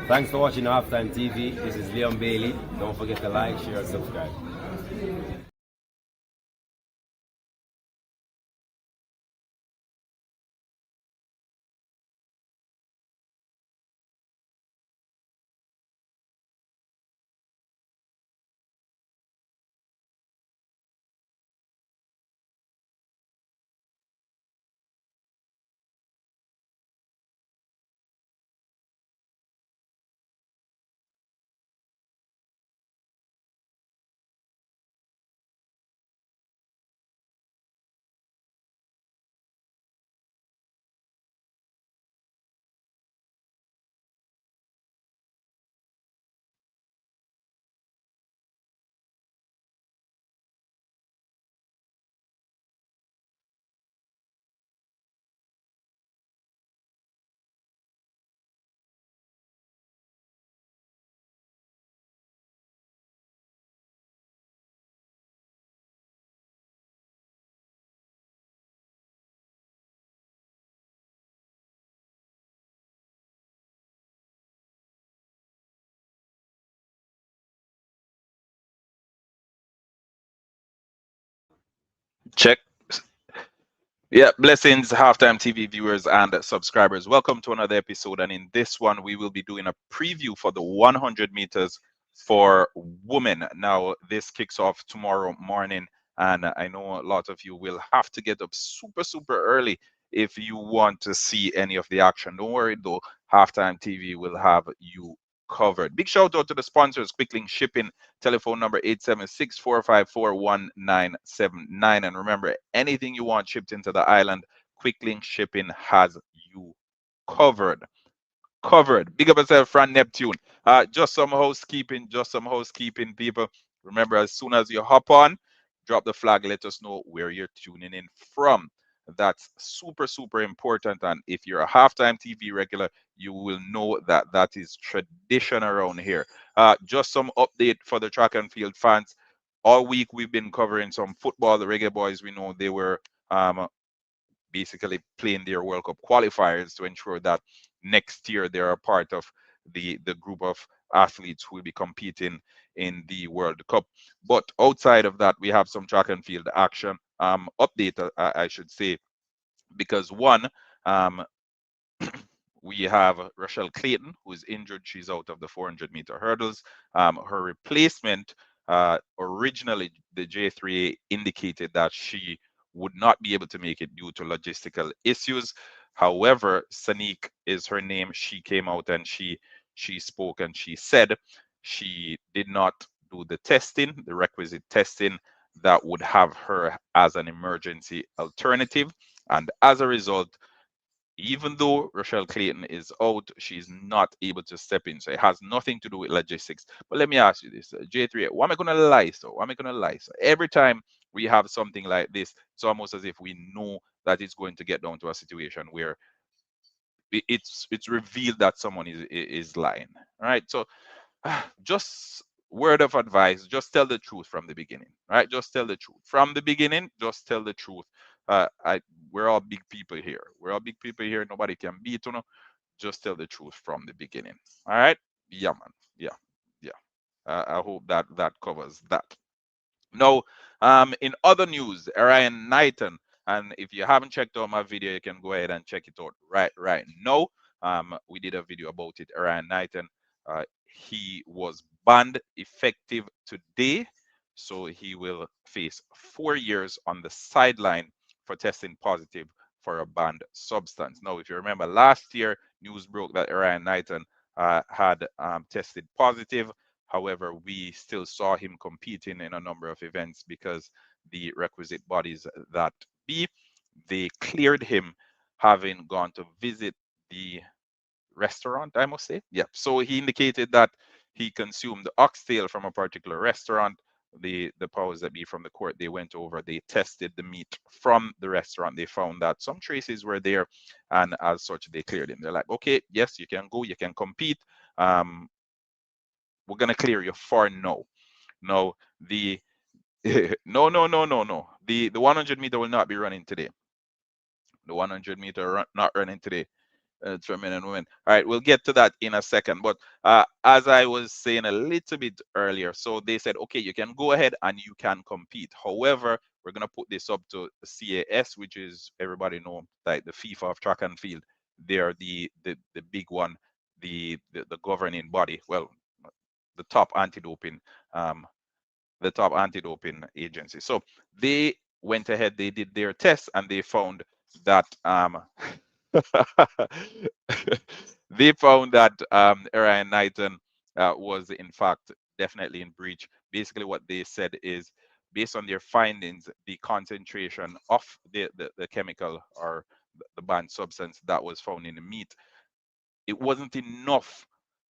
Thanks for watching Halftime TV. This is Leon Bailey. Don't forget to like, share, and subscribe. Check. Yeah, blessings, halftime TV viewers and subscribers. Welcome to another episode. And in this one, we will be doing a preview for the 100 meters for women. Now, this kicks off tomorrow morning. And I know a lot of you will have to get up super early if you want to see any of the action. Don't worry, though, halftime TV will have you covered. Big shout out to the sponsors, Quicklink Shipping, telephone number 876-454-1979. And remember, anything you want shipped into the island, Quicklink Shipping has you covered. Big up yourself, Fran Neptune. Just some housekeeping, people. Remember, as soon as you hop on, drop the flag, let us know where you're tuning in from. That's super important. And if you're a halftime TV regular, you will know that that is tradition around here. Just some update for the track and field fans. All week we've been covering some football. The Reggae Boys, we know they were basically playing their World Cup qualifiers to ensure that next year they're a part of the group of athletes who will be competing in the World Cup. But outside of that, we have some track and field action update, I should say, because one, we have Rochelle Clayton, who is injured. She's out of the 400-meter hurdles. Her replacement, originally the J3A indicated that she would not be able to make it due to logistical issues. However, Sanique is her name. She came out and she spoke and she said she did not do the requisite testing that would have her as an emergency alternative. And as a result, even though Rochelle Clayton is out, she's not able to step in. So it has nothing to do with logistics. But let me ask you this, J3, what am I going to lie? So, what am I going to lie? So, every time we have something like this, it's almost as if we know that it's going to get down to a situation where it's revealed that someone is lying. All right. So, just word of advice, just tell the truth from the beginning, right? Just tell the truth from the beginning. Just tell the truth. We're all big people here. Nobody can beat you. Just tell the truth from the beginning. All right. Yeah, man. Yeah. I hope that that covers that. Now, in other news, Orion Knighton, and if you haven't checked out my video, you can go ahead and check it out right now. We did a video about it. Orion Knighton, he was banned effective today, so he will face 4 years on the sideline for testing positive for a banned substance. Now, if you remember last year, news broke that Orion Knighton had tested positive. However, we still saw him competing in a number of events because the requisite bodies that be, they cleared him having gone to visit the restaurant, I must say. Yeah. So he indicated that he consumed the oxtail from a particular restaurant. The powers that be from the court, they went over, they tested the meat from the restaurant. They found that some traces were there, and as such, they cleared him. They're like, okay, yes, you can go, you can compete. We're gonna clear you for now. No, the no. The 100 meter will not be running today. The 100 meter not running today. for men and women. All right, we'll get to that in a second. But as I was saying a little bit earlier, so they said, okay, you can go ahead and you can compete. However, we're gonna put this up to CAS, which is everybody know like the FIFA of track and field. They're the big one, the governing body. Well, the top anti-doping um, the top anti-doping agency. So they went ahead, they did their tests, and they found that they found that Orion Knighton was in fact definitely in breach. Basically, what they said is, based on their findings, the concentration of the chemical or the banned substance that was found in the meat, it wasn't enough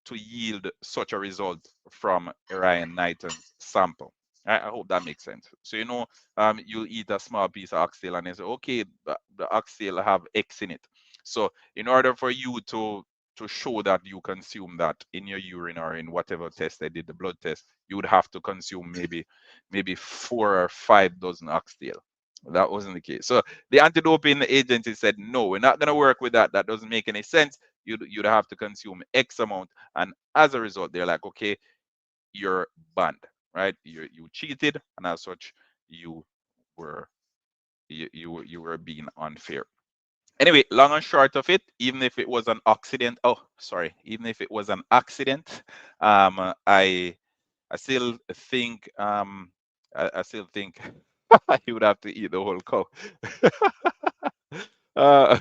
to yield such a result from Orion Knighton's sample. I hope that makes sense. So you'll eat a small piece of oxtail and they say, okay, the oxtail have X in it. So in order for you to show that you consume that in your urine or in whatever test they did, the blood test, you would have to consume maybe 4 or 5 dozen oxtail. That wasn't the case. So the anti-doping agency said, no, we're not going to work with that. That doesn't make any sense. You'd have to consume X amount. And as a result, they're like, okay, you're banned, right? You cheated, and as such, you were you were being unfair. Anyway, long and short of it, even if it was an accident, oh, sorry, even if it was an accident, I still think I still think he would have to eat the whole cow. uh,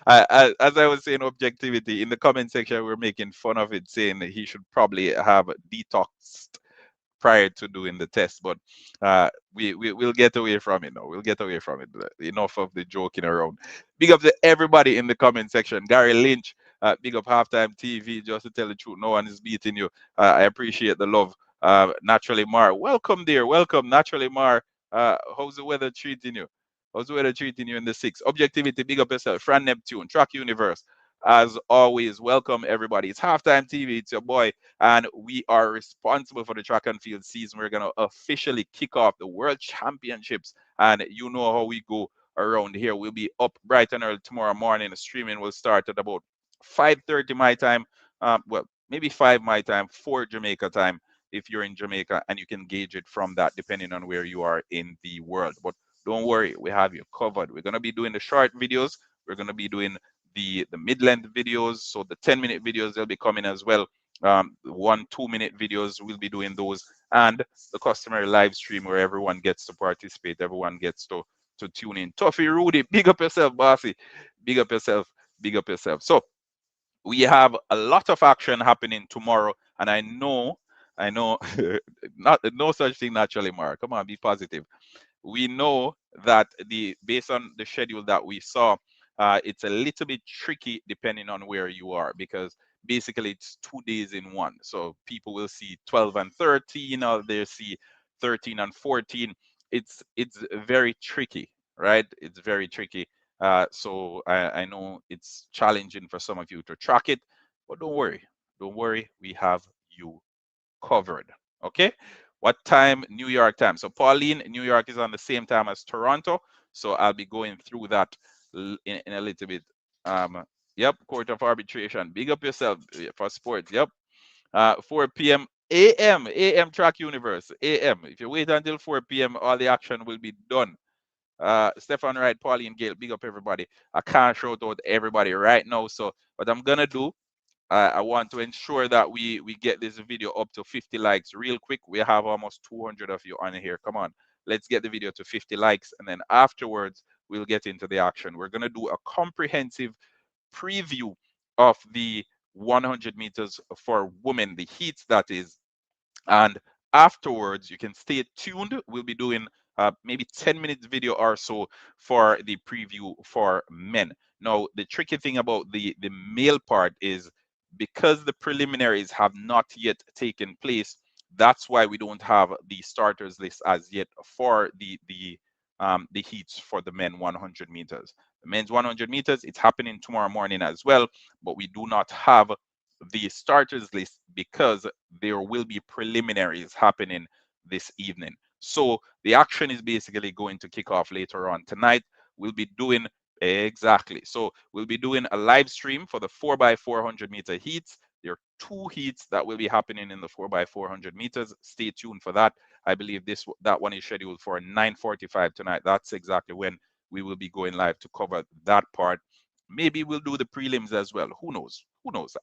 as I was saying, objectivity in the comment section, we're making fun of it, saying that he should probably have detoxed prior to doing the test, but we'll get away from it now. We'll get away from it. Enough of the joking around. Big up to everybody in the comment section. Gary Lynch, big up Halftime TV. Just to tell the truth, no one is beating you. I appreciate the love. Naturally Mar, welcome there. Welcome, Naturally Mar. How's the weather treating you? How's the weather treating you in the six? Objectivity, big up yourself. Fran Neptune, Track Universe. As always, welcome everybody. It's Halftime TV. It's your boy, and we are responsible for the track and field season. We're going to officially kick off the World Championships, and you know how we go around here. We'll be up bright and early tomorrow morning. The streaming will start at about 5:30 my time. Well, maybe 5 my time, 4 Jamaica time if you're in Jamaica, and you can gauge it from that depending on where you are in the world. But don't worry, we have you covered. We're going to be doing the short videos. We're going to be doing the mid-length videos. So the 10-minute videos, they'll be coming as well. 1 2 minute videos, we'll be doing those, and the customary live stream where everyone gets to participate, everyone gets to tune in. Tuffy Rudy, big up yourself, bossy. Big up yourself, big up yourself. So we have a lot of action happening tomorrow, and I know not no such thing naturally, Mark. Come on, be positive. We know that the based on the schedule that we saw, it's a little bit tricky depending on where you are, because basically it's 2 days in one. So people will see 12 and 13, or they see 13 and 14. It's very tricky, right? It's very tricky. So I know it's challenging for some of you to track it, but don't worry, we have you covered. Okay. What time? New York time. So Pauline, New York is on the same time as Toronto. So I'll be going through that in a little bit. Yep. Court of arbitration. Big up yourself for sports. Yep. 4 p.m. AM Track Universe. AM. If you wait until 4 p.m., all the action will be done. Stefan Wright, Pauline Gale, big up everybody. I can't shout out everybody right now. So what I'm gonna do, I want to ensure that we get this video up to 50 likes real quick. We have almost 200 of you on here. Come on, let's get the video to 50 likes, and then afterwards we'll get into the action. We're gonna do a comprehensive preview of the 100 meters for women, the heats that is, and afterwards you can stay tuned. We'll be doing maybe 10 minutes video or so for the preview for men. Now the tricky thing about the male part is, because the preliminaries have not yet taken place, that's why we don't have the starters list as yet for the heats for the men 100 meters. The men's 100 meters, it's happening tomorrow morning as well, but we do not have the starters list because there will be preliminaries happening this evening. So the action is basically going to kick off later on tonight. We'll be doing Exactly. So we'll be doing a live stream for the 4x400 meter heats. There are two heats that will be happening in the 4x400 meters. Stay tuned for that. I believe that one is scheduled for 9:45 tonight. That's exactly when we will be going live to cover that part. Maybe we'll do the prelims as well. Who knows? Who knows?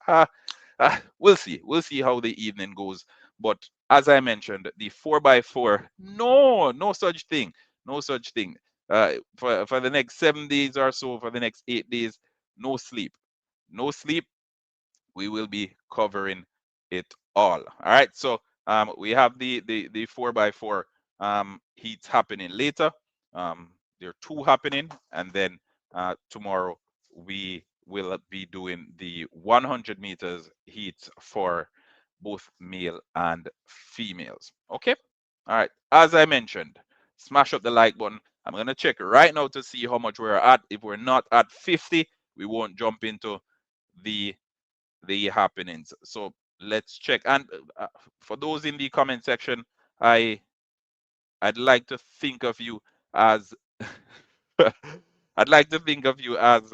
We'll see. We'll see how the evening goes. But as I mentioned, the 4x4, no such thing. No such thing. For the next 7 days or so, for the next 8 days, no sleep. No sleep. We will be covering it all. All right. So we have the 4x4 heats happening later. There are two happening, and then tomorrow we will be doing the 100 meters heats for both male and females. Okay. All right. As I mentioned, smash up the like button. I'm gonna check right now to see how much we're at. If we're not at 50, we won't jump into the happenings. So let's check. And for those in the comment section, I I'd like to think of you as I'd like to think of you as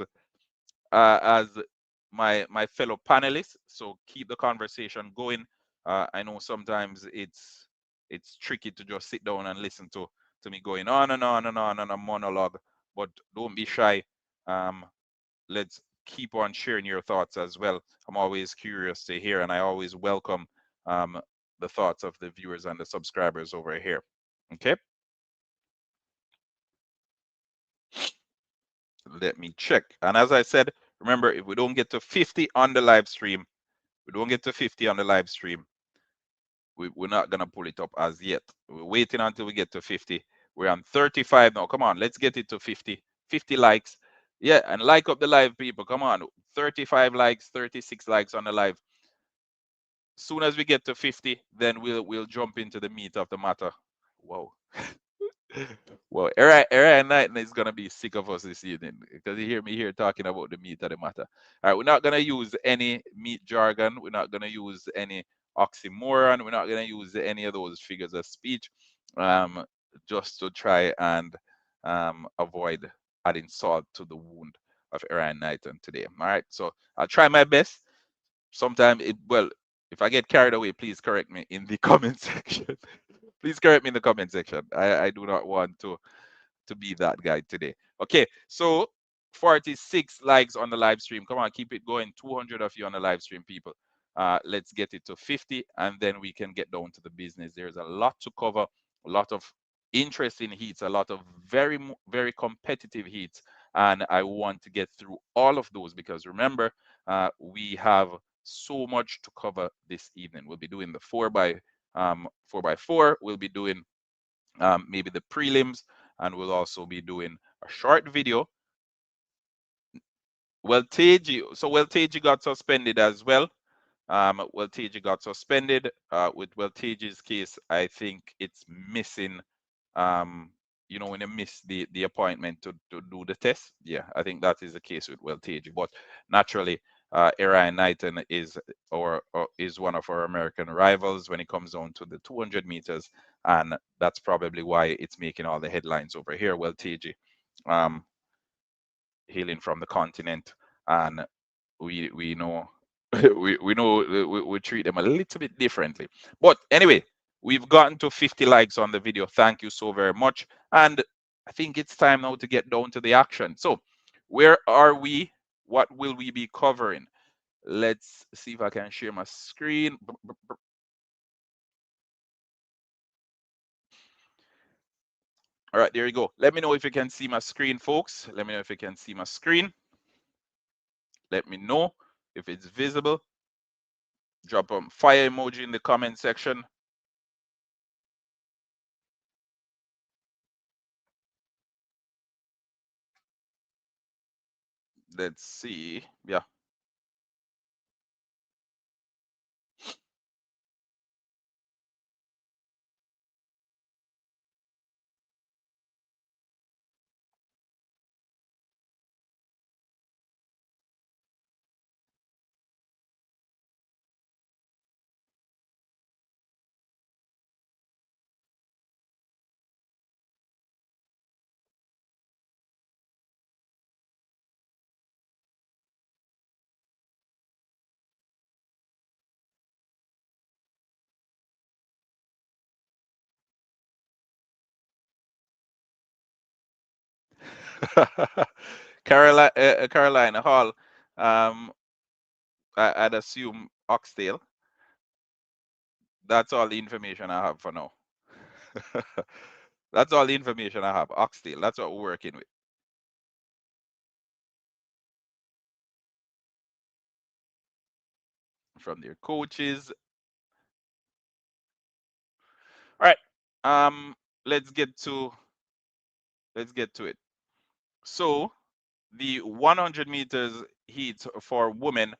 my fellow panelists. So keep the conversation going. I know sometimes it's tricky to just sit down and listen to me going on and on and on and a monologue, but don't be shy. Um, let's keep on sharing your thoughts as well. I'm always curious to hear, and I always welcome the thoughts of the viewers and the subscribers over here. Okay, let me check. And as I said, remember, if we don't get to 50 on the live stream, we don't get to 50 on the live stream, we're not gonna pull it up as yet. We're waiting until we get to 50. We're on 35 now. Come on, let's get it to 50. 50 likes. Yeah, and like up the live, people. Come on, 35 likes, 36 likes on the live. Soon as we get to 50, then we'll jump into the meat of the matter. Whoa. Well, Orion Knighton is gonna be sick of us this evening because you hear me here talking about the meat of the matter. All right, we're not gonna use any meat jargon. We're not gonna use any oxymoron. We're not gonna use any of those figures of speech, um, just to try and avoid adding salt to the wound of Orion Knighton today. All right, so I'll try my best. Sometimes if I get carried away, please correct me in the comment section. Please correct me in the comment section. I do not want to be that guy today. Okay, so 46 likes on the live stream. Come on, keep it going. 200 of you on the live stream, people. Let's get it to 50, and then we can get down to the business. There's a lot to cover, a lot of interesting heats, a lot of very competitive heats, and I want to get through all of those because remember, we have so much to cover this evening. We'll be doing the 4x4. We'll be doing maybe the prelims, and we'll also be doing a short video. Welteji got suspended as well. Welteji got suspended. With Welteji's case, I think it's missing. When you miss the appointment to do the test, yeah, I think that is the case with Welteji. But naturally, Orion Knighton is one of our American rivals when it comes down to the 200 meters, and that's probably why it's making all the headlines over here. Welteji, hailing from the continent, and we know we treat them a little bit differently. But anyway, we've gotten to 50 likes on the video. Thank you so very much. And I think it's time now to get down to the action. So where are we? What will we be covering? Let's see if I can share my screen. All right, there you go. Let me know if you can see my screen, folks. Let me know if you can see my screen. Let me know if it's visible. Drop a fire emoji in the comment section. Let's see. Yeah. Carolina Hall. I'd assume Oxtail. That's all the information I have for now. That's all the information I have. Oxtail. That's what we're working with. From their coaches. All right. Let's get to it. So the 100 meters heat for women,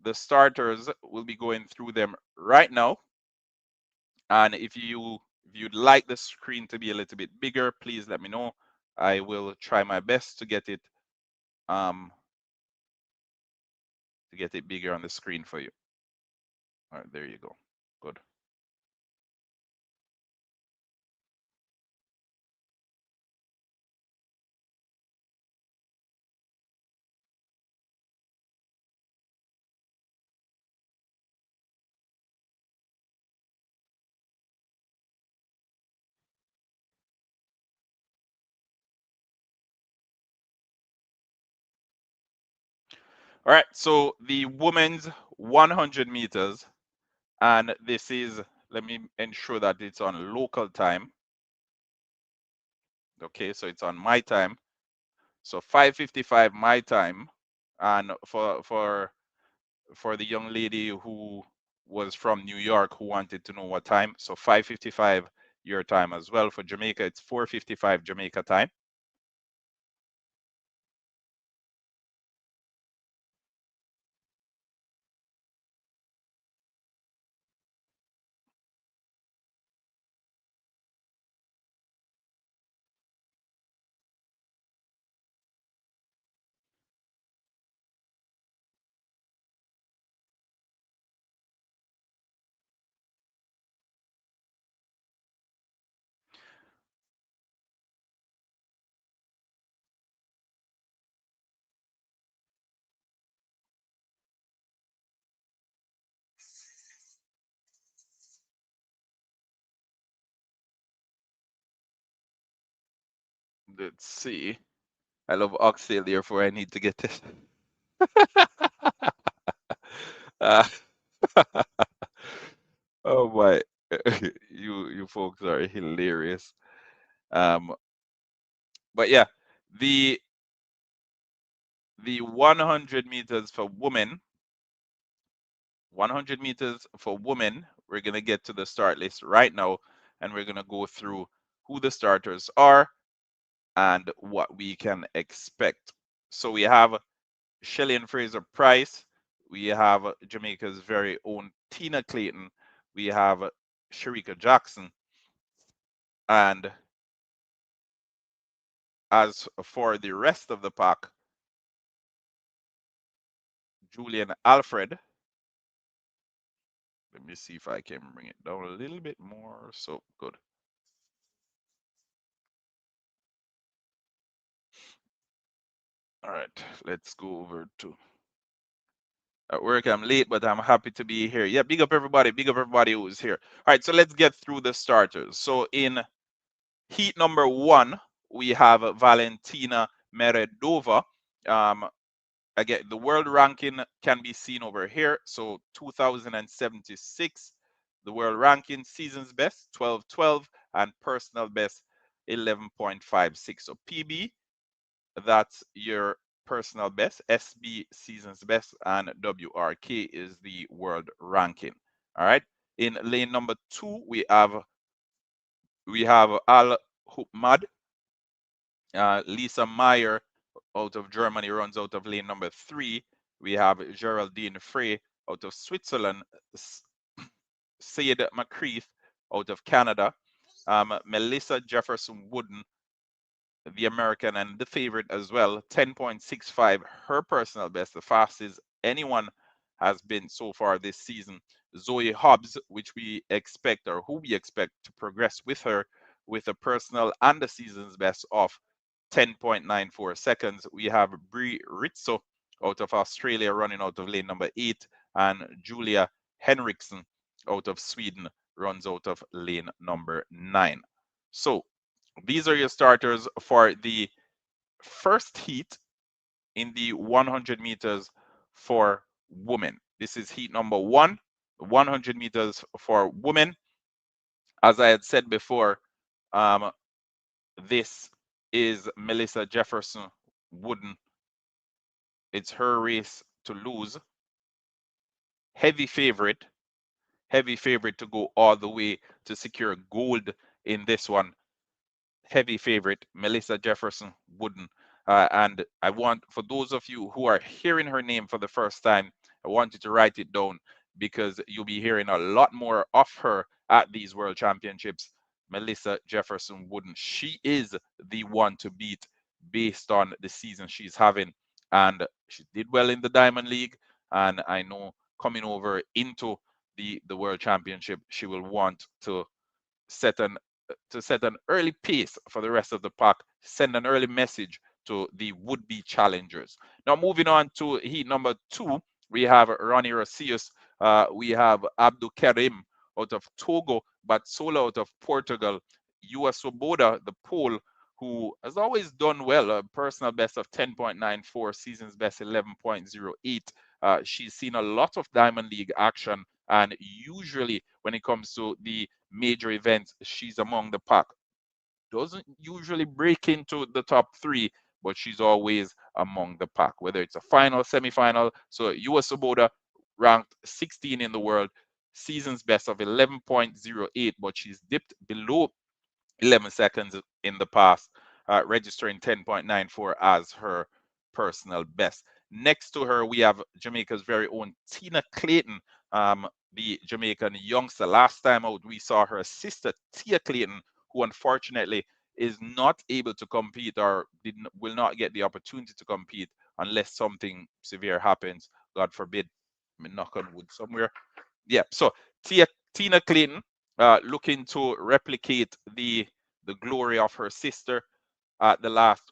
the starters will be going through them right now. And if you'd like the screen to be a little bit bigger, please let me know. I will try my best to get it bigger on the screen for you. All right, there you go. Good. All right, so the women's 100 meters, and this is, let me ensure that it's on local time. Okay, so it's on my time. So 5:55 my time, and for the young lady who was from New York who wanted to know what time, so 5:55 your time as well. For Jamaica, it's 4:55 Jamaica time. Let's see. I love oxtail, therefore I need to get this. uh, oh my, you folks are hilarious. Um, but yeah, the 100 meters for women, 100 meters for women, we're gonna get to the start list right now, and we're gonna go through who the starters are and what we can expect. So we have Shelly-Ann Fraser-Pryce, we have Jamaica's very own Tina Clayton, we have Shericka Jackson, and as for the rest of the pack, Julian Alfred. Let me see if I can bring it down a little bit more. So good. All right, let's go over to at work. I'm late, but I'm happy to be here. Yeah, big up everybody. Big up everybody who's here. All right, so let's get through the starters. So in heat number 1, we have Valentina Meredova. Again, the world ranking can be seen over here. So 2076, the world ranking, season's best 12:12, and personal best 11.56. So PB, that's your personal best. SB, season's best, and WRK is the world ranking. All right. In lane number 2, we have Al Hupmad. Lisa Meyer out of Germany runs out of lane number 3. We have Geraldine Frey out of Switzerland. Sayed McCreath out of Canada. Melissa Jefferson Wooden, the American and the favorite as well, 10.65, her personal best, the fastest anyone has been so far this season. Zoe Hobbs, which we expect, or who we expect to progress with her, with a personal and the season's best of 10.94 seconds. We have Brie Rizzo out of Australia running out of lane number 8, and Julia Henriksson out of Sweden runs out of lane number 9. So these are your starters for the first heat in the 100 meters for women. This is heat number 1, 100 meters for women. As I had said before, um, this is Melissa Jefferson Wooden. It's her race to lose. Heavy favorite to go all the way to secure gold in this one. Heavy favorite, Melissa Jefferson Wooden. And I want, for those of you who are hearing her name for the first time, I want you to write it down because you'll be hearing a lot more of her at these World Championships. Melissa Jefferson Wooden. She is the one to beat based on the season she's having. And she did well in the Diamond League. And I know coming over into the World Championship, she will want set an to set an early pace for the rest of the pack, send an early message to the would-be challengers. Now, moving on to heat number 2, we have Ronnie Rosius, we have Abdul Karim out of Togo, Batsola out of Portugal, Ua Swoboda, the Pole, who has always done well, a personal best of 10.94, season's best 11.08. She's seen a lot of Diamond League action, and usually when it comes to the major events, she's among the pack. Doesn't usually break into the top 3, but she's always among the pack, whether it's a final, semi-final. So US Swoboda ranked 16 in the world, season's best of 11.08, but she's dipped below 11 seconds in the past, registering 10.94 as her personal best. Next to her, we have Jamaica's very own Tina Clayton, the Jamaican youngster. Last time out, we saw her sister, Tia Clayton, who unfortunately is not able to compete or will not get the opportunity to compete unless something severe happens. God forbid. I mean, knock on wood somewhere. Yeah, so Tina Clayton looking to replicate the glory of her sister at the last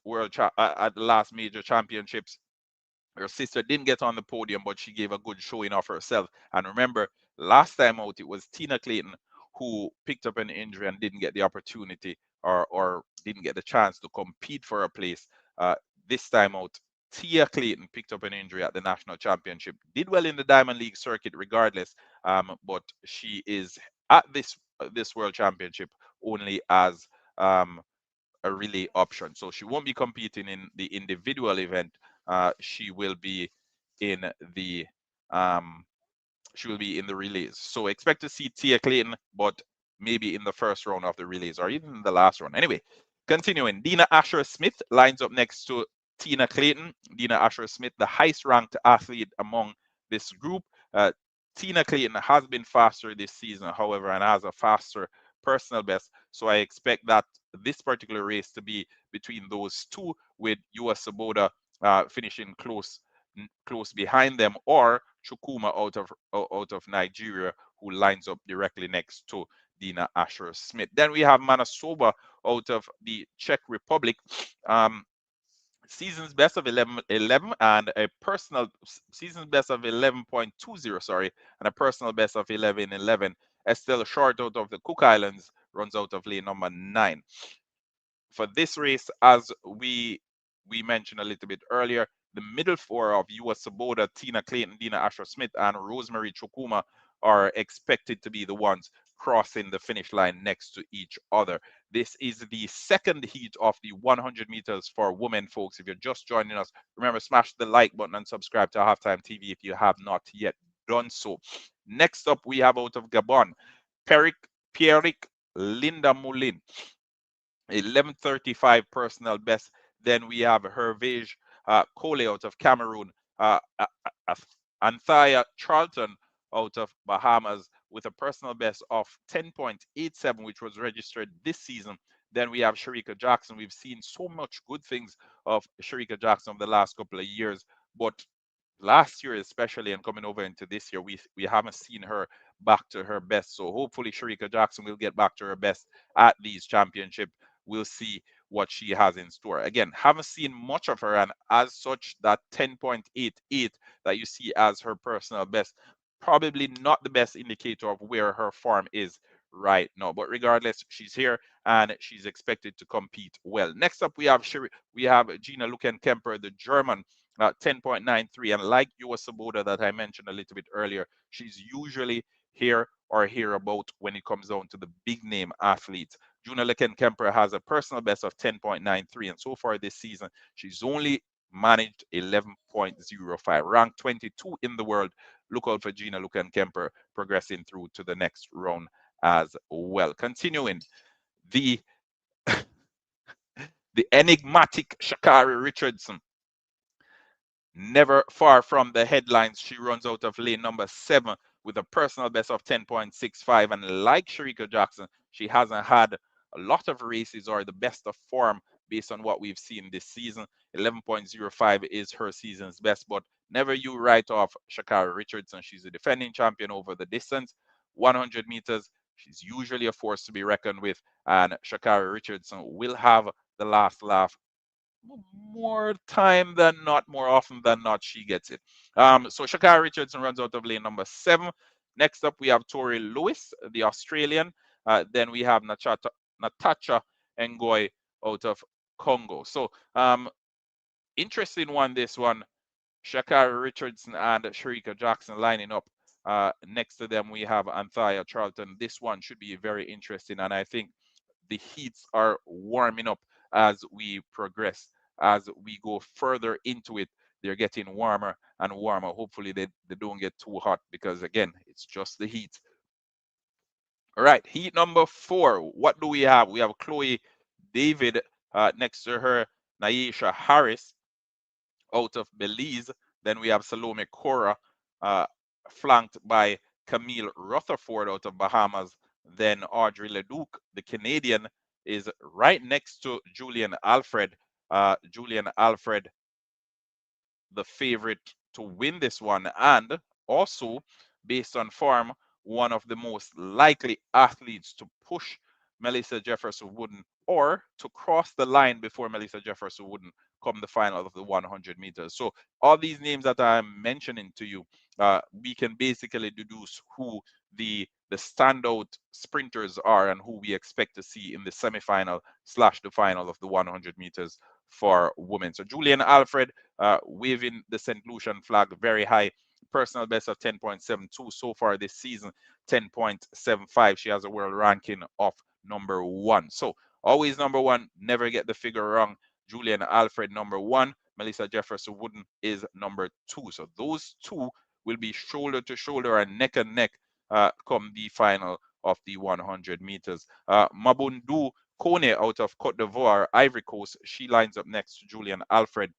at the last major championships. Her sister didn't get on the podium, but she gave a good showing of herself. And remember, last time out, it was Tina Clayton who picked up an injury and didn't get the opportunity or didn't get the chance to compete for a place. This time out, Tia Clayton picked up an injury at the national championship. Did well in the Diamond League circuit, regardless. But she is at this World Championship only as a relay option. So she won't be competing in the individual event. She will be in the um, relays. So expect to see Tia Clayton, but maybe in the first round of the relays or even in the last round. Anyway, continuing, Dina Asher Smith lines up next to Tina Clayton. Dina Asher Smith, the highest ranked athlete among this group. Tina Clayton has been faster this season, however, and has a faster personal best. So I expect that this particular race to be between those two, with US Swoboda finishing close behind them, or Chukuma out of Nigeria, who lines up directly next to Dina Asher Smith. Then we have Manasoba out of the Czech Republic. Season's best of 11 and a personal season's best of 11.20, sorry, and a personal best of 11.11. Estelle Short out of the Cook Islands runs out of lane number 9. For this race, as we mentioned a little bit earlier, the middle 4 of US Swoboda, Tina Clayton, Dina Asher Smith, and Rosemary Chukuma are expected to be the ones crossing the finish line next to each other. This is the second heat of the 100 meters for women, folks. If you're just joining us, remember, smash the like button and subscribe to Halftime TV if you have not yet done so. Next up, we have out of Gabon, Pierrick Linda Moulin, 11:35 personal best. Then we have Hervé Cole out of Cameroon, Anthea Charlton out of Bahamas with a personal best of 10.87, which was registered this season. Then we have Sharika Jackson. We've seen so much good things of Sharika Jackson over the last couple of years, but last year especially, and coming over into this year, we haven't seen her back to her best. So hopefully Sharika Jackson will get back to her best at these championships. We'll see what she has in store. Again, haven't seen much of her, and as such, that 10.88 that you see as her personal best, probably not the best indicator of where her form is right now. But regardless, she's here and she's expected to compete well. Next up, we have Gina Luken-Kemper, the German, 10.93. And like Yoa Saboda that I mentioned a little bit earlier, she's usually here or hereabout when it comes down to the big name athletes. Juna Lecken-Kemper has a personal best of 10.93, and so far this season, she's only managed 11.05, ranked 22 in the world. Look out for Gina Luken-Kemper progressing through to the next round as well. Continuing, the the enigmatic Shakari Richardson, never far from the headlines. She runs out of lane number 7 with a personal best of 10.65. And like Sharika Jackson, she hasn't had a lot of races or the best of form based on what we've seen this season. 11.05 is her season's best, but never you write off Shakari Richardson. She's a defending champion over the distance. 100 meters, she's usually a force to be reckoned with, and Shakari Richardson will have the last laugh more time than not, more often than not, she gets it. So Shakari Richardson runs out of lane number 7. Next up, we have Tori Lewis, the Australian. Then we have Natasha Ngoy out of Congo. So interesting one, this one. Shakari Richardson and Sharika Jackson lining up. Next to them, we have Anthea Charlton. This one should be very interesting, and I think the heats are warming up as we progress. As we go further into it, they're getting warmer and warmer. Hopefully, they don't get too hot because, again, it's just the heat. All right, heat number 4. What do we have? We have Chloe David next to her, Naisha Harris out of Belize. Then we have Salome Cora, uh, flanked by Camille Rutherford out of Bahamas. Then Audrey Leduc, the Canadian, is right next to Julian Alfred. Julian Alfred, the favorite to win this one, and also, based on form, one of the most likely athletes to push Melissa Jefferson Wooden or to cross the line before Melissa Jefferson Wooden come the final of the 100 meters. So all these names that I'm mentioning to you, we can basically deduce who the standout sprinters are and who we expect to see in the semifinal slash the final of the 100 meters for women. So Julian Alfred, waving the St. Lucian flag very high. Personal best of 10.72 so far this season, 10.75. She has a world ranking of number 1. So always number 1, never get the figure wrong. Julian Alfred, number 1. Melissa Jefferson Wooden is number 2. So those two will be shoulder to shoulder and neck come the final of the 100 meters. Mabundu Kone out of Cote d'Ivoire, Ivory Coast, she lines up next to Julian Alfred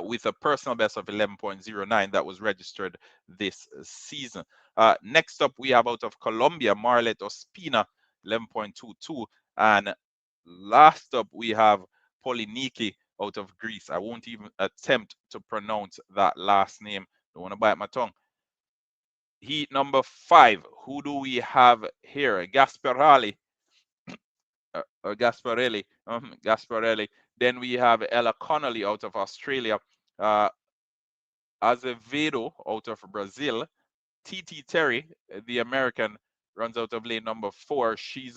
with a personal best of 11.09 that was registered this season. Next up, we have out of Colombia, Marlet Ospina, 11.22. And last up, we have Poliniki out of Greece. I won't even attempt to pronounce that last name. Don't want to bite my tongue. Heat number 5. Who do we have here? Gasparelli. Gasparelli. Then we have Ella Connolly out of Australia. Uh, Azevedo out of Brazil. TT Terry, the American, runs out of lane number 4. She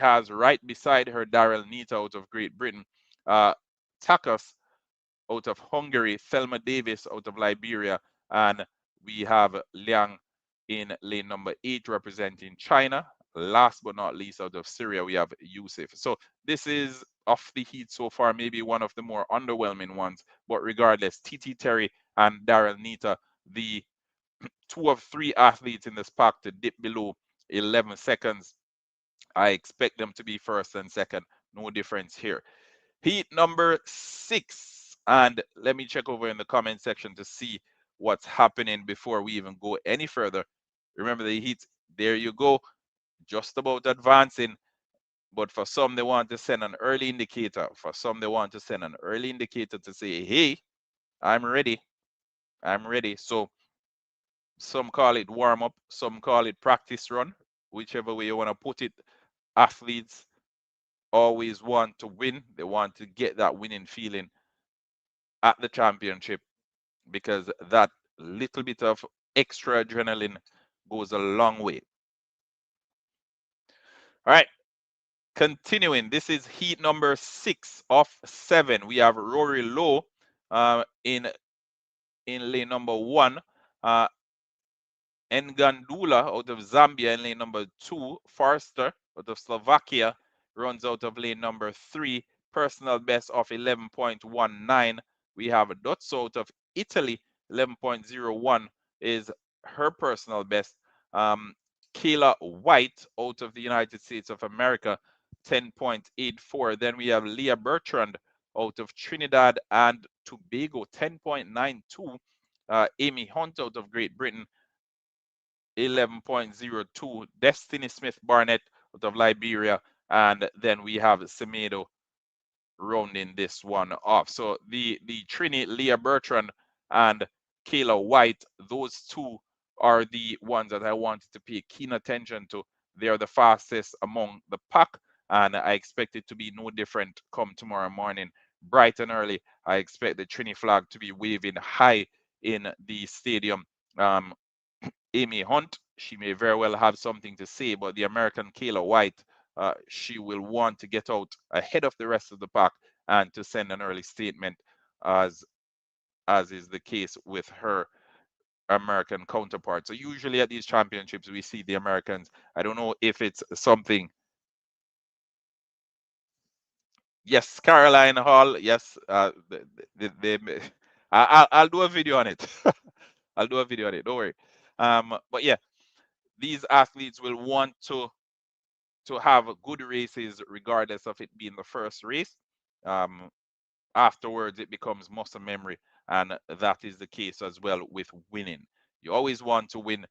has right beside her Daryl Nita out of Great Britain. Takas out of Hungary, Thelma Davis out of Liberia, and we have Liang in lane number 8 representing China. Last but not least, out of Syria, we have Yusuf. So this is off the heat so far, maybe one of the more underwhelming ones. But regardless, TT Terry and Daryl Nita, the 2 of 3 athletes in this pack to dip below 11 seconds. I expect them to be first and second. No difference here. Heat number 6. And let me check over in the comment section to see what's happening before we even go any further. Remember the heat, there you go, just about advancing. But for some, they want to send an early indicator. For some, they want to send an early indicator to say, hey, I'm ready. I'm ready. So some call it warm up, some call it practice run, whichever way you want to put it. Athletes always want to win. They want to get that winning feeling at the championship because that little bit of extra adrenaline goes a long way. All right, continuing. This is heat number 6 of 7. We have Rory Lowe in lane number 1. Uh, Ngandula out of Zambia in lane number 2. Forster out of Slovakia runs out of lane number 3. Personal best of 11.19. We have Dotso out of Italy. 11.01 is her personal best. Kayla White out of the United States of America. 10.84. Then we have Leah Bertrand out of Trinidad and Tobago. 10.92. Amy Hunt out of Great Britain. 11.02. Destiny Smith Barnett out of Liberia. And then we have Semedo rounding this one off. So the Trini, Leah Bertrand, and Kayla White, those two are the ones that I wanted to pay keen attention to. They are the fastest among the pack, and I expect it to be no different come tomorrow morning, bright and early. I expect the Trini flag to be waving high in the stadium. Amy Hunt, she may very well have something to say, but the American Kayla White, she will want to get out ahead of the rest of the pack and to send an early statement, as is the case with her American counterpart. So usually at these championships, we see the Americans. I don't know if it's something. Yes, Caroline Hall. Yes, I'll do a video on it. I'll do a video on it. Don't worry. But yeah, these athletes will want to have good races regardless of it being the first race. Um, Afterwards, it becomes muscle memory, and that is the case as well with winning. You always want to win.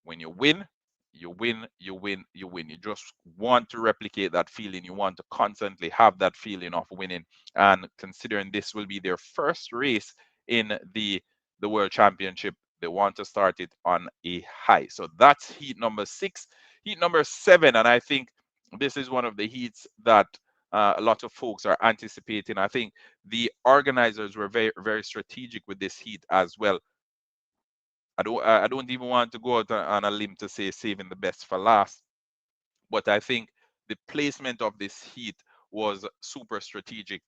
When you win, you win, you win, you win. You just want to replicate that feeling. You want to constantly have that feeling of winning. And considering this will be their first race in the World Championship, they want to start it on a high. So that's heat number 6. Heat number 7, and I think this is one of the heats that a lot of folks are anticipating. I think the organizers were very, very strategic with this heat as well. I don't even want to go out on a limb to say saving the best for last, but I think the placement of this heat was super strategic.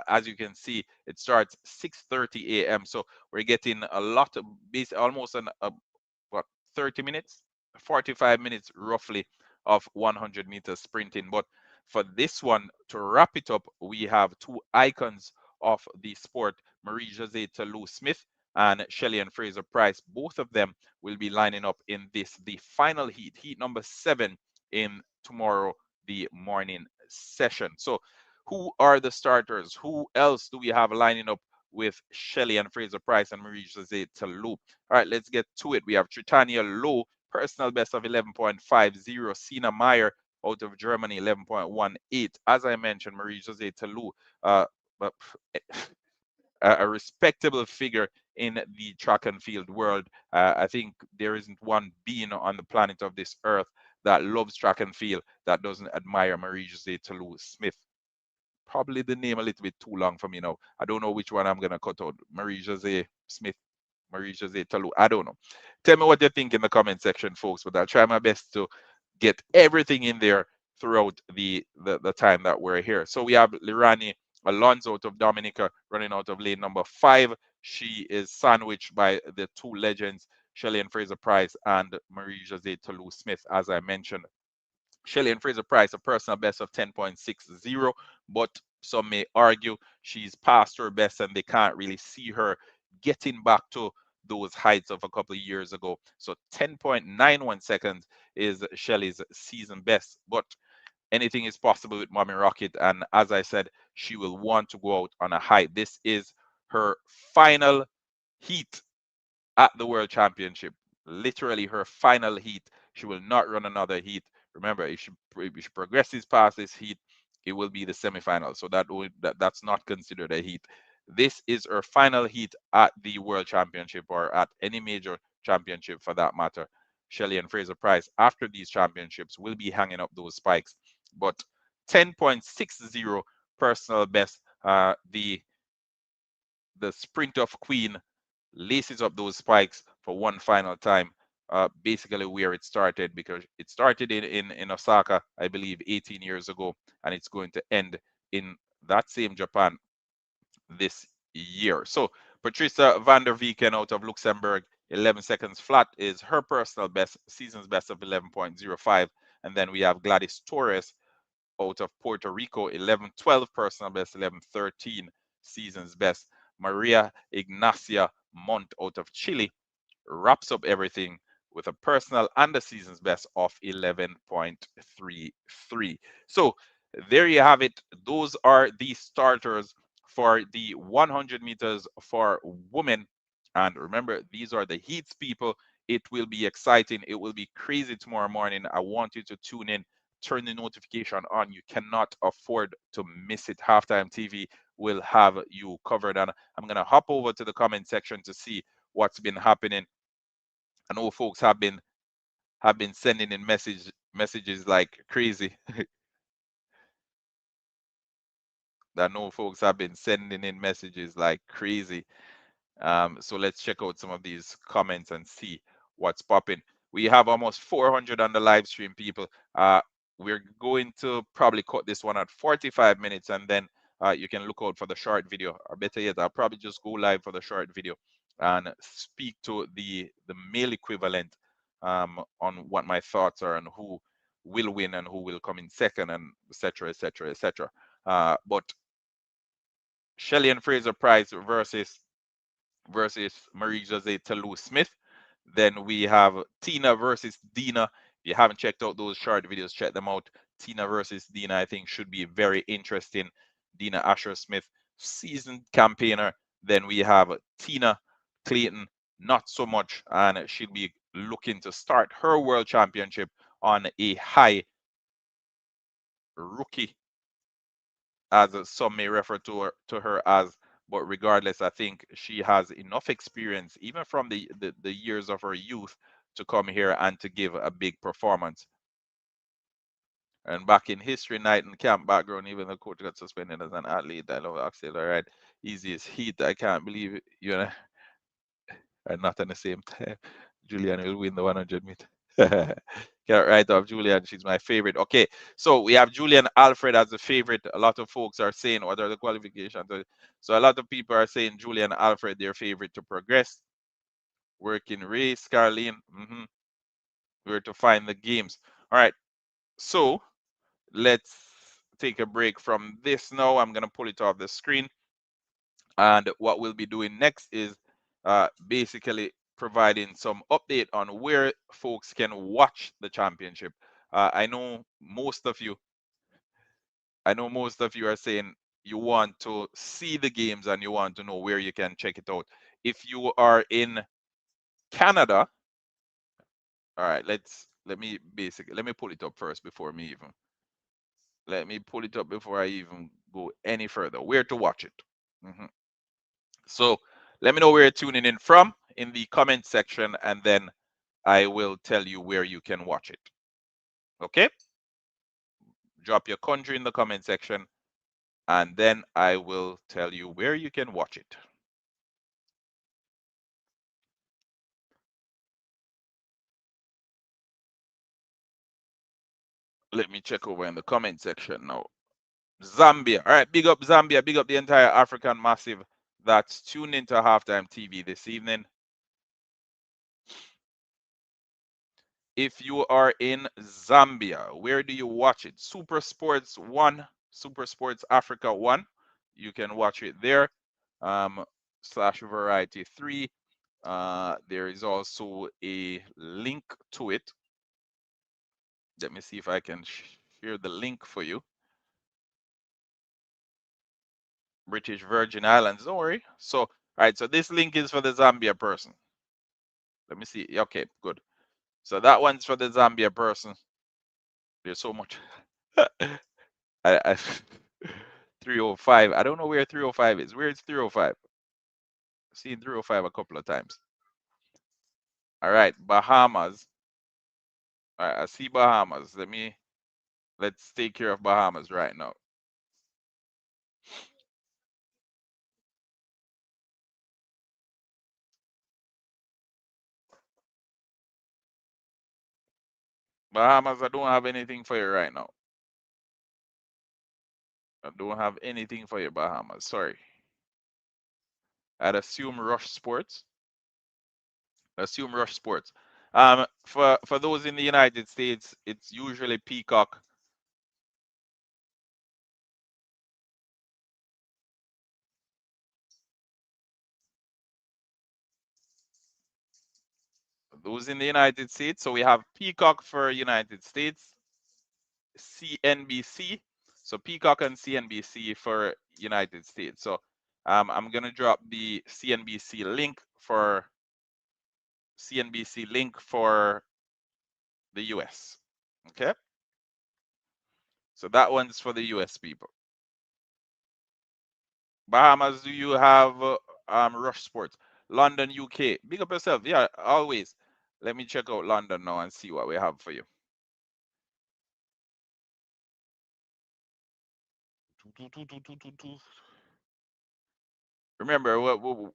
As you can see, it starts 6:30 a.m. So we're getting a lot of almost what 30 minutes, 45 minutes roughly of 100 meters sprinting. But for this one, to wrap it up, we have two icons of the sport, Marie Jose Toulouse Smith and Shelly and Fraser Price. Both of them will be lining up in this, the final heat, heat number 7 in tomorrow, the morning session. So who are the starters? Who else do we have lining up with Shelly and Fraser Price and Marie Jose Toulouse? All right, let's get to it. We have Tritania Lowe, personal best of 11.50. Sina Meyer out of Germany, 11.18. As I mentioned, Marie Jose Toulouse, but a respectable figure in the track and field world. I think there isn't one being on the planet of this earth that loves track and field that doesn't admire Marie Jose Toulouse Smith. Probably the name a little bit too long for me now. I don't know which one I'm gonna cut out. Marie Jose Smith, Marie Jose Toulouse. I don't know. Tell me what you think in the comment section, folks. But I'll try my best to get everything in there throughout the time that we're here. So we have Lirani Alonso out of Dominica running out of lane number 5. She is sandwiched by the two legends, Shelly and Fraser Price and Marie Jose Toulouse Smith, as I mentioned. Shelly and Fraser Price, a personal best of 10.60, but some may argue she's past her best and they can't really see her getting back to those heights of a couple of years ago. So 10.91 seconds is Shelly's season best, but anything is possible with Mommy Rocket. And as I said, she will want to go out on a high. This is her final heat at the World Championship. Literally her final heat. She will not run another heat. Remember, if she progresses past this heat, it will be the semifinal. So that's not considered a heat. This is her final heat at the World Championship or at any major championship for that matter. Shelly and Fraser Price, after these championships, will be hanging up those spikes. But 10.60 personal best. The sprint of Queen laces up those spikes for one final time. basically where it started, because it started in Osaka, I believe, 18 years ago, and it's going to end in that same Japan this year. So Patricia van der Viken out of Luxembourg, 11 seconds flat is her personal best, season's best of 11.05. And then we have Gladys Torres out of Puerto Rico, 11.12 personal best, 11.13 season's best. Maria Ignacia Montt out of Chile wraps up everything with a personal and a season's best of 11.33. So there you have it. Those are the starters for the 100 meters for women. And remember, these are the heats, people. It will be exciting. It will be crazy tomorrow morning. I want you to tune in, turn the notification on. You cannot afford to miss it. Halftime TV will have you covered. And I'm going to hop over to the comment section to see what's been happening. I know folks have been sending in messages like crazy. I know folks have been sending in messages like crazy. So let's check out some of these comments and see what's popping. We have almost 400 on the live stream, people. We're going to probably cut this one at 45 minutes, and then you can look out for the short video. Or better yet, I'll probably just go live for the short video and speak to the male equivalent on what my thoughts are and who will win and who will come in second, and etc. etc. etc. But Shelly and Fraser Price versus Marie Jose Toulouse Smith. Then we have Tina versus Dina. If you haven't checked out those short videos, check them out. Tina versus Dina, I think, should be very interesting. Dina Asher Smith, seasoned campaigner. Then we have Tina Clayton, not so much, and she'll be looking to start her world championship on a high. Rookie, as some may refer to her as. But regardless, I think she has enough experience, even from the years of her youth, to come here and to give a big performance. And back in history, Knighton camp background, even the coach got suspended as an athlete. I love Axel. All right, easiest heat. I can't believe it. You know, are not on the same time. Julian will win the 100 meter. Get right off Julian. She's my favorite. Okay, so we have Julian Alfred as a favorite. A lot of folks are saying what are the qualifications. So a lot of people are saying Julian Alfred their favorite to progress. Working race, Caroline. Where to find the games. All right, so let's take a break from this now. I'm gonna pull it off the screen. And what we'll be doing next is basically providing some update on where folks can watch the championship. I know most of you, are saying you want to see the games and you want to know where you can check it out. If you are in Canada, all right, let me pull it up first before me even. Let me pull it up before I even go any further. Where to watch it? So let me know where you're tuning in from in the comment section, and then I will tell you where you can watch it. Okay? Drop your country in the comment section, and then I will tell you where you can watch it. Let me check over in the comment section now. Zambia. All right, big up Zambia, big up the entire African massive that's tuned into Halftime TV this evening. If you are in Zambia, where do you watch it? Super Sports 1, Super Sports Africa 1. You can watch it there. Slash Variety 3. There is also a link to it. Let me see if I can share the link for you. British Virgin Islands, don't worry. So, all right, so this link is for the Zambia person. Let me see. Okay, good. So that one's for the Zambia person. There's so much. I 305. I don't know where 305 is. Where is 305? I've seen 305 a couple of times. All right, Bahamas. All right, I see Bahamas. Let's take care of Bahamas right now. Bahamas, I don't have anything for you right now. I don't have anything for you, Bahamas. Sorry. I'd assume Rush Sports. Assume Rush Sports. For those in the United States, it's usually Peacock. Those in the United States, so we have Peacock for United States, CNBC. So Peacock and CNBC for United States. So I'm gonna drop the CNBC link for the US. Okay. So that one's for the US people. Bahamas, do you have Rush Sports? London, UK. Big up yourself. Yeah, always. Let me check out London now and see what we have for you. Remember,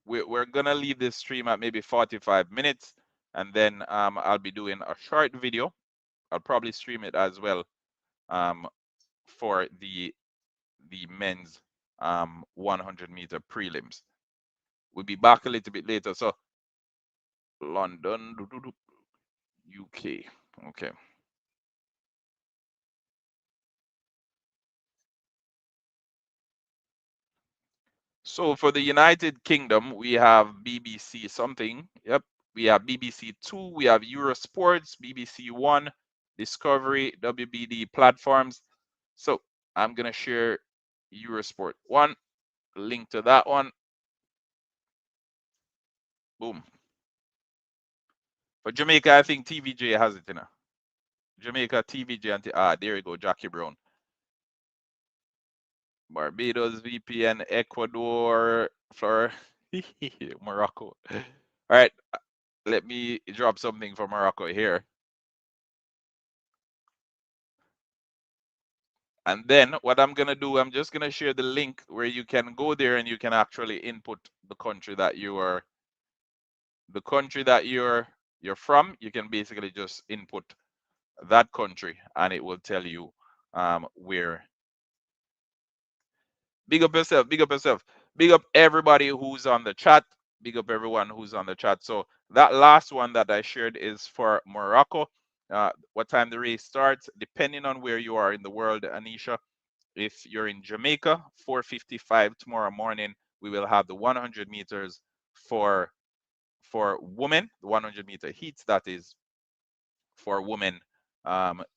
we're gonna leave this stream at maybe 45 minutes, and then I'll be doing a short video. I'll probably stream it as well for the men's 100-meter prelims. We'll be back a little bit later. So London, UK. Okay. So for the United Kingdom, we have BBC something. Yep. We have BBC Two, we have Eurosports, BBC One, Discovery, WBD platforms. So I'm gonna share Eurosport One, link to that one. Boom. For Jamaica, I think TVJ has it, you know. Jamaica, TVJ, and there you go, Jackie Brown. Barbados, VPN, Ecuador, Florida, Morocco. All right, let me drop something for Morocco here. And then what I'm gonna do, I'm just gonna share the link where you can go there and you can actually input the country that you're from. You can basically just input that country and it will tell you where. Big up yourself, big up yourself, big up everybody who's on the chat, big up everyone who's on the chat. So that last one that I shared is for Morocco. What time the race starts, depending on where you are in the world, Anisha. If you're in Jamaica, 4:55 tomorrow morning, we will have the 100 meters for women, the 100-meter heats. That is for women.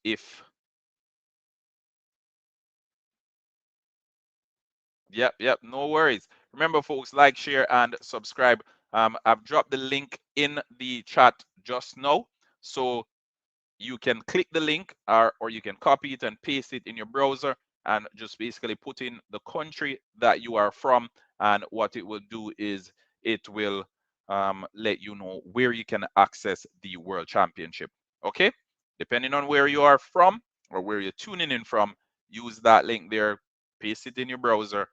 If Yep, no worries. Remember, folks, like, share, and subscribe. I've dropped the link in the chat just now, so you can click the link or you can copy it and paste it in your browser and just basically put in the country that you are from, and what it will do is it will let you know where you can access the World Championship. Okay, depending on where you are from or where you're tuning in from, use that link there, paste it in your browser,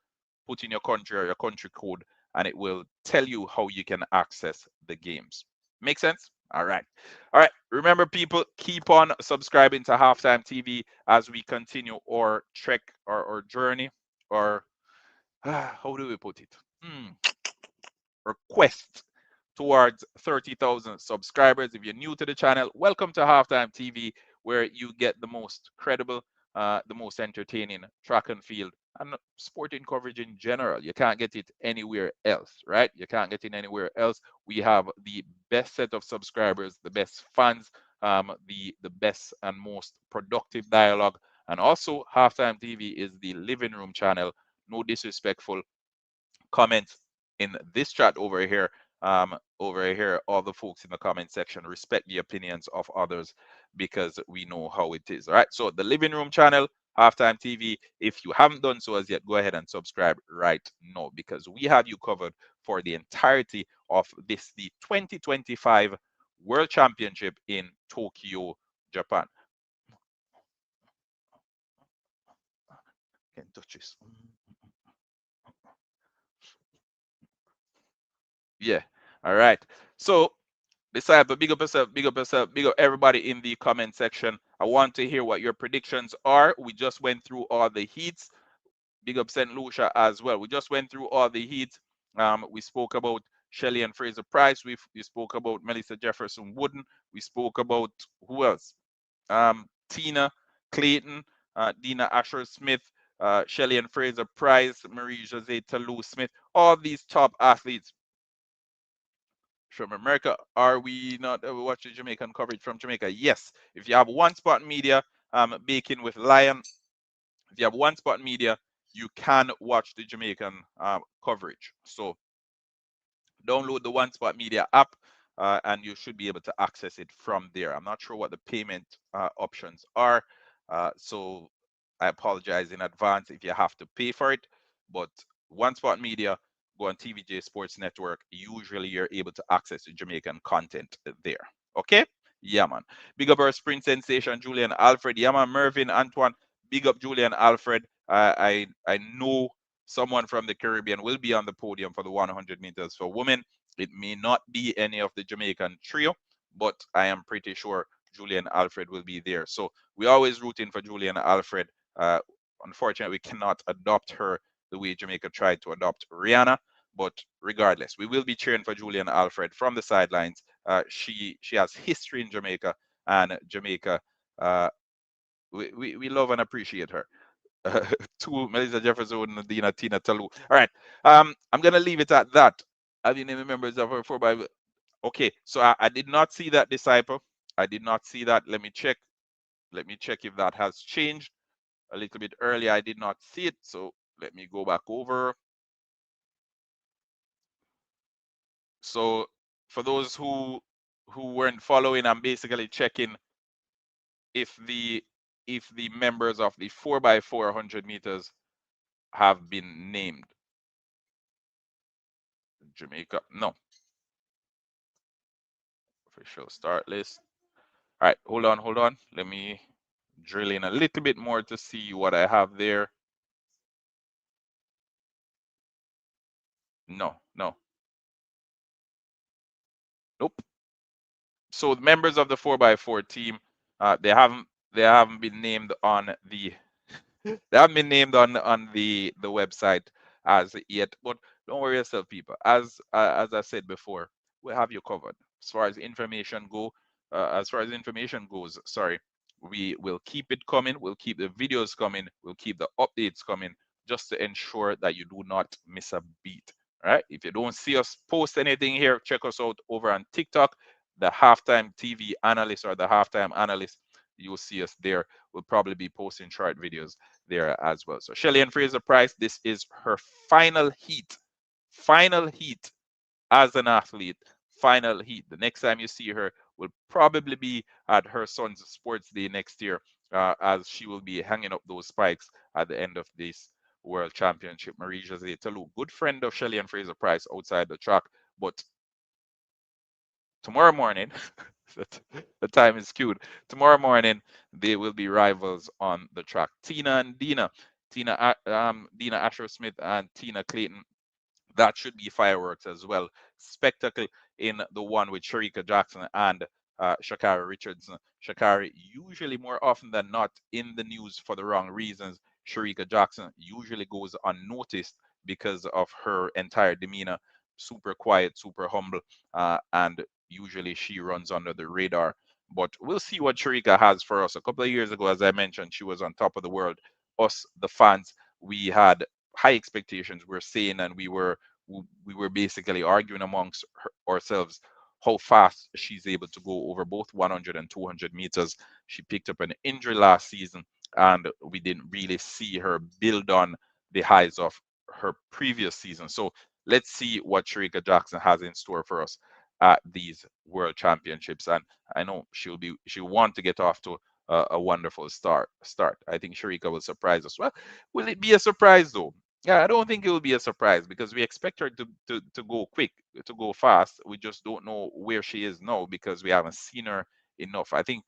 put in your country or your country code, and it will tell you how you can access the games. Make sense? All right. All right. Remember, people, keep on subscribing to Halftime TV as we continue our trek or our journey, or how do we put it? Our quest towards 30,000 subscribers. If you're new to the channel, welcome to Halftime TV, where you get the most credible, the most entertaining track and field and sporting coverage in general. You can't get it anywhere else, right? You can't get it anywhere else. We have the best set of subscribers, the best fans, the best and most productive dialogue. And also, Halftime TV is the living room channel. No disrespectful comments in this chat over here. All the folks in the comment section respect the opinions of others because we know how it is. All right. So the living room channel, Halftime TV. If you haven't done so as yet, go ahead and subscribe right now because we have you covered for the entirety of the 2025 World Championship in Tokyo, Japan. Can't touch this. Yeah. All right. So disciple, big up yourself, big up yourself, big up everybody in the comment section. I want to hear what your predictions are. We just went through all the heats. Big up St. Lucia as well. We just went through all the heats. We spoke about Shelley and Fraser Price. We spoke about Melissa Jefferson Wooden. We spoke about who else? Tina Clayton, Dina Asher Smith, Shelley and Fraser Price, Marie Jose Talou Smith. All these top athletes from America. Are we not watching Jamaican coverage from Jamaica? Yes. If you have One Spot Media, Baking with Lion, if you have One Spot Media, you can watch the Jamaican coverage. So download the One Spot Media app, and you should be able to access it from there. I'm not sure what the payment options are, so I apologize in advance if you have to pay for it. But One Spot Media, go on TVJ Sports Network. Usually, you're able to access the Jamaican content there. Okay? Yeah, man. Big up our sprint sensation, Julian Alfred. Yeah, man. Mervyn Antoine. Big up Julian Alfred. I know someone from the Caribbean will be on the podium for the 100 meters for women. It may not be any of the Jamaican trio, but I am pretty sure Julian Alfred will be there. So we always rooting for Julian Alfred. Uh, Unfortunately, we cannot adopt her the way Jamaica tried to adopt Rihanna. But regardless, we will be cheering for Julian Alfred from the sidelines. She has history in Jamaica, and Jamaica, uh, we love and appreciate her. To Melissa Jefferson, Nadina, Tina Talu. All right. I'm gonna leave it at that. I didn't even members of her 4 by. Okay, so I did not see that disciple. I did not see that. Let me check. Let me check if that has changed. A little bit earlier, I did not see it. So let me go back over. So for those who weren't following, I'm basically checking if the members of the 4 by 4 100 meters have been named. Jamaica, no. Official start list. All right, hold on, hold on. Let me drill in a little bit more to see what I have there. No, no, nope. So the members of the 4 by 4 team, they haven't been named on the they haven't been named on the website as yet. But don't worry yourself, people. As I said before, we have you covered as far as information go. As far as information goes, sorry, we will keep it coming. We'll keep the videos coming. We'll keep the updates coming, just to ensure that you do not miss a beat. All right. If you don't see us post anything here, check us out over on TikTok, the halftime TV analyst or the halftime analyst. You'll see us there. We'll probably be posting short videos there as well. So Shelly and Fraser Price, this is her final heat. Final heat as an athlete. Final heat. The next time you see her will probably be at her son's sports day next year, as she will be hanging up those spikes at the end of this World Championship. Marie Jose Talou, good friend of Shelly and Fraser Price outside the track, but tomorrow morning, the time is skewed. Tomorrow morning, they will be rivals on the track. Tina and Dina, Dina Asher Smith and Tina Clayton. That should be fireworks as well. Spectacle in the one with Sharika Jackson and Shakari Richardson. Shakari usually more often than not in the news for the wrong reasons. Sharika Jackson usually goes unnoticed because of her entire demeanor, super quiet, super humble, and usually she runs under the radar. But we'll see what Sharika has for us. A couple of years ago, as I mentioned, she was on top of the world. Us, the fans, we had high expectations. We're saying, and we were basically arguing amongst ourselves how fast she's able to go over both 100 and 200 meters. She picked up an injury last season, and we didn't really see her build on the highs of her previous season. So let's see what Sharika Jackson has in store for us at these World Championships. And I know she'll want to get off to a wonderful start. I think Sharika will surprise us. Well, will it be a surprise though? Yeah, I don't think it will be a surprise because we expect her to go quick, to go fast. We just don't know where she is now because we haven't seen her enough. I think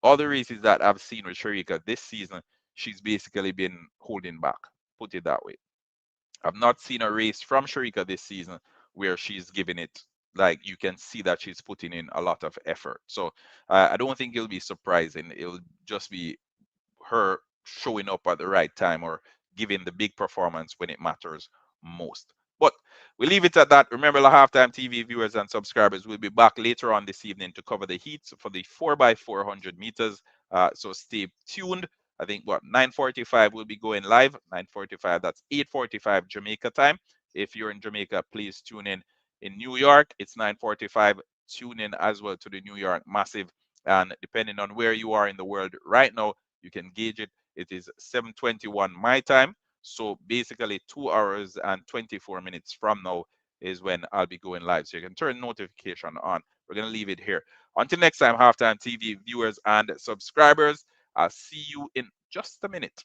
all the races that I've seen with Sharika this season, she's basically been holding back, put it that way. I've not seen a race from Sharika this season where she's giving it like you can see that she's putting in a lot of effort. So I don't think it'll be surprising. It'll just be her showing up at the right time or giving the big performance when it matters most. But we leave it at that. Remember, the Halftime TV viewers and subscribers, we'll be back later on this evening to cover the heats for the 4x400 meters. So stay tuned. I think what 9:45 will be going live. 9:45. That's 8:45 Jamaica time. If you're in Jamaica, please tune in. In New York, it's 9:45. Tune in as well to the New York Massive. And depending on where you are in the world right now, you can gauge it. It is 7:21 my time. So basically 2 hours and 24 minutes from now is when I'll be going live. So you can turn notification on. We're going to leave it here. Until next time, Halftime TV viewers and subscribers, I'll see you in just a minute.